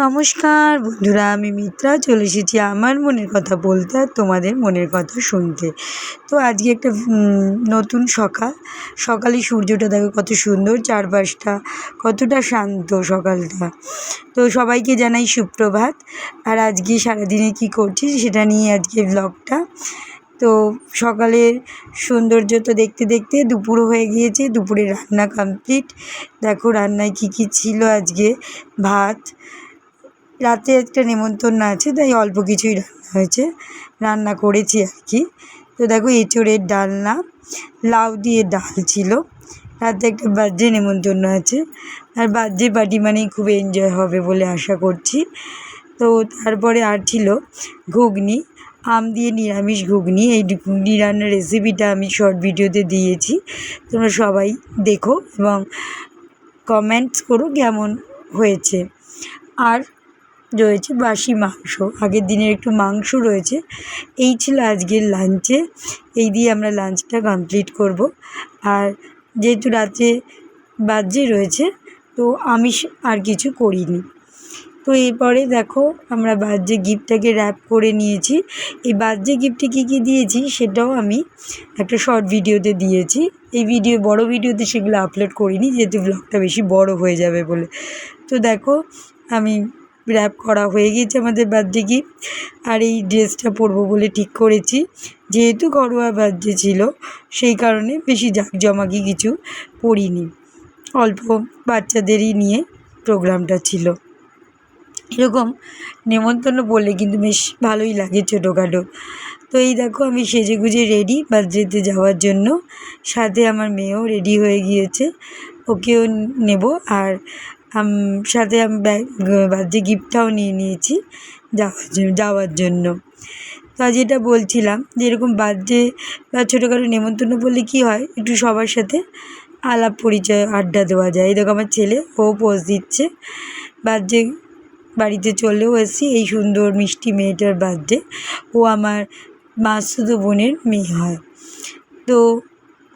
নমস্কার বন্ধুরা, আমি মিত্রা চলে এসেছি আমার মনের কথা বলতে আর তোমাদের মনের কথা শুনতে। তো আজকে একটা নতুন সকালে সূর্যটা দেখো কত সুন্দর, চারপাশটা কতটা শান্ত সকালটা। তো সবাইকে জানাই সুপ্রভাত। আর আজকে সারাদিনে কি করছি সেটা নিয়ে আজকে ব্লগটা। তো সকালের সৌন্দর্য তো দেখতে দেখতে দুপুরও হয়ে গিয়েছে, দুপুরে রান্না কমপ্লিট। দেখো রান্নায় কী কী ছিল আজকে। ভাত, রাতে একটা নেমন্তন্ন আছে তাই অল্প কিছুই রান্না করেছি আর কি। তো দেখো এঁচোড়ের ডালনা, লাউ দিয়ে ডাল ছিল। রাতে একটা বার্থডে নেমন্তন্ন আছে, আর বার্থডে পার্টি মানেই খুব এনজয় হবে বলে আশা করছি। তো তারপরে আর ছিল ঘুগনি, আম দিয়ে নিরামিষ ঘুগনি। এই ঘুগনি রান্নার রেসিপিটা আমি শর্ট ভিডিওতে দিয়েছি, তোমরা সবাই দেখো এবং কমেন্টস করো কেমন হয়েছে। আর রয়েছে বাসি মাংস, আগের দিনের একটু মাংস রয়েছে। এই ছিল আজকের লাঞ্চে, এই দিয়ে আমরা লাঞ্চটা কমপ্লিট করব। আর যেহেতু রাতে বাজে রয়েছে তো আমিষ আর কিছু করিনি। তো এরপরে দেখো আমরা বার্থডে গিফটটাকে র্যাপ করে নিয়েছি। এই বার্থডে গিফটে কী কী দিয়েছি সেটাও আমি একটা শর্ট ভিডিওতে দিয়েছি। এই বড় ভিডিওতে সেগুলো আপলোড করিনি, যেহেতু ব্লগটা বেশি বড় হয়ে যাবে বলে। তো দেখো আমি র্যাপ করা হয়ে গিয়েছে আমাদের বার্থডে গিফট। আর এই ড্রেসটা পরবো বলে ঠিক করেছি, যেহেতু ঘরোয়া বার্থডে ছিল সেই কারণে বেশি জাঁকজমাকি কিছু পরিনি, অল্প বাচ্চাদেরই নিয়ে প্রোগ্রামটা ছিল। এরকম নেমন্তন্ন বললে কিন্তু বেশ ভালোই লাগে, ছোটোখাটো। তো এই দেখো আমি সেজেগুজে রেডি বার্থডেতে যাওয়ার জন্য, সাথে আমার মেয়েও রেডি হয়ে গিয়েছে, ওকেও নেব। আর সাথে আমি বার্থডে গিফটটাও নিয়ে নিয়েছি যাওয়ার জন্য। তো যেটা বলছিলাম যে এরকম বার্থডে বা ছোটোখাটো নেমন্তন্ন বললে কী হয়, একটু সবার সাথে আলাপ পরিচয় আড্ডা দেওয়া যায়। এই দেখো আমার ছেলে, ও পোজ দিচ্ছে। বার্থডে বাড়িতে চলেও এসেছি, এই সুন্দর মিষ্টি মেয়েটার বার্থডে। ও আমার মাসতুতো বোনের মেয়ে হয়। তো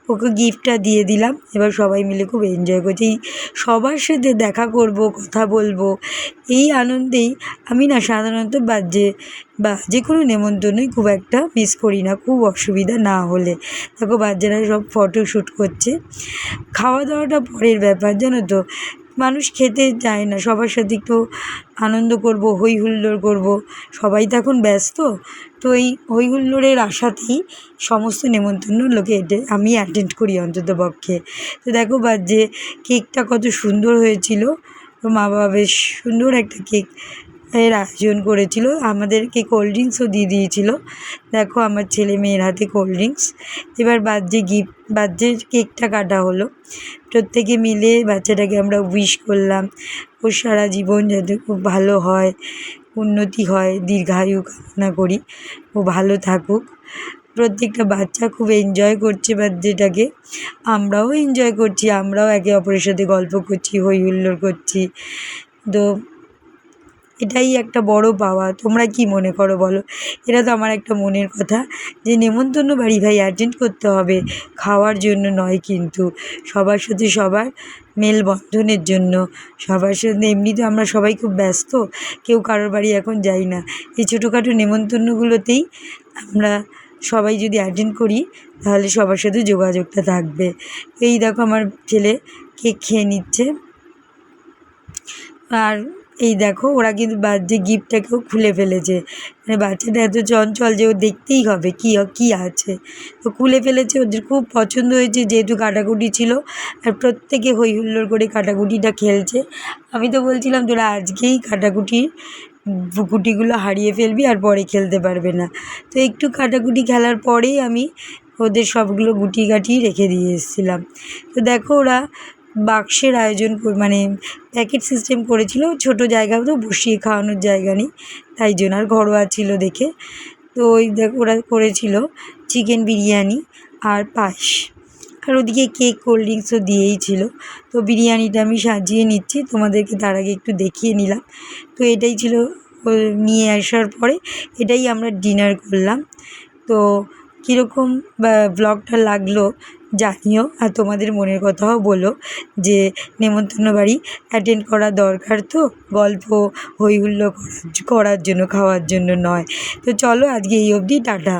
ওকে গিফটটা দিয়ে দিলাম, এবার সবাই মিলে খুব এনজয় করছি। সবার সাথে দেখা করব, কথা বলবো, এই আনন্দেই আমি না সাধারণত বার্থডে বা যে কোনো নেমন্তন্নই খুব একটা মিস করি না, খুব অসুবিধা না হলে। দেখো বাচ্চারা সব ফটো শ্যুট করছে। খাওয়া দাওয়াটা পরের ব্যাপার, জানো তো, মানুষ খেতে চায় না, সবার সাথে একটু আনন্দ করব, হই হুল্লোড় করব। সবাই তো এখন ব্যস্ত, তো এই হই হুল্লোড়ের আশাতেই সমস্ত নেমন্তন্ন লোকে আমি অ্যাটেন্ড করি অন্তত পক্ষে। তো দেখো বার্থডে কেকটা কত সুন্দর হয়েছিল, তো মা বাবা বেশ সুন্দর একটা কেক এর আয়োজন করেছিল, আমাদেরকে কোল্ড ড্রিঙ্কসও দিয়ে দিয়েছিল। দেখো আমার ছেলে মেয়ের হাতে কোল্ড ড্রিঙ্কস। এবার বার্থডে কেকটা কাটা হলো, প্রত্যেকে মিলে বাচ্চাটাকে আমরা উইশ করলাম, ও সারা জীবন যাতে খুব ভালো হয়, উন্নতি হয়, দীর্ঘায়ু কামনা করি, ও ভালো থাকুক। প্রত্যেকটা বাচ্চা খুব এনজয় করছে বার্থডেটাকে, আমরাও এনজয় করছি, আমরাও একে অপরের সাথে গল্প করছি, হই হুল্লোড় করছি। তো এটাই একটা বড় পাওয়া। তোমরা কি মনে করো বলো? এটা তো আমার একটা মনের কথা যে নেমন্তন্ন বাড়ি ভাই অ্যাটেন্ড করতে হবে, খাওয়ার জন্য নয়, কিন্তু সবার সাথে সবার মেলবন্ধনের জন্য। সবার সাথে এমনিতে আমরা সবাই খুব ব্যস্ত, কেউ কারোর বাড়ি এখন যাই না। এই ছোটোখাটো নেমন্তন্নগুলোতেই আমরা সবাই যদি অ্যাটেন্ড করি তাহলে সবার সাথে যোগাযোগটা থাকবে। এই দেখো আমার ছেলে কেক খেয়ে নিচ্ছে। আর এই দেখো ওরা কিন্তু বার্থডে গিফটটাকেও খুলে ফেলেছে, মানে বাচ্চাটা এত চঞ্চল যে ও দেখতেই হবে কী আছে। তো খুলে ফেলেছে, ওদের খুব পছন্দ হয়েছে, যেহেতু কাটাকুটি ছিল আর প্রত্যেকে হই হুল্লোড় করে কাটাকুটিটা খেলছে। আমি তো বলছিলাম তোরা আজকেই গুটিগুলো হারিয়ে ফেলবি আর পরে খেলতে পারবে না। তো একটু কাটাকুটি খেলার পরেই আমি ওদের সবগুলো গুটি গাটি রেখে দিয়ে এসেছিলাম। তো দেখো ওরা বাক্সের আয়োজন মানে প্যাকেট সিস্টেম করেছিল, ছোটো জায়গা তো বসিয়ে খাওয়ানোর জায়গা নেই, তাই জন্য, আর ঘরোয়া ছিল দেখে। তো ওই ওরা করেছিল চিকেন বিরিয়ানি আর পায়েস, আর ওদিকে কেক কোল্ড ড্রিঙ্কসও দিয়েই ছিল। তো বিরিয়ানিটা আমি সাজিয়ে নিচ্ছি, তোমাদেরকে তার আগে একটু দেখিয়ে নিলাম। তো এটাই ছিল, নিয়ে আসার পরে এটাই আমরা ডিনার করলাম। তো কীরকম ব্লগটা লাগলো জানিও, আর তোমাদের মনের কথাও বলো যে নেমন্তন্ন বাড়ি অ্যাটেন্ড করা দরকার, তো গল্প হই হুল্লোড় করার জন্য, খাওয়ার জন্য নয়। তো চলো আজকে এই অবধি, টাটা।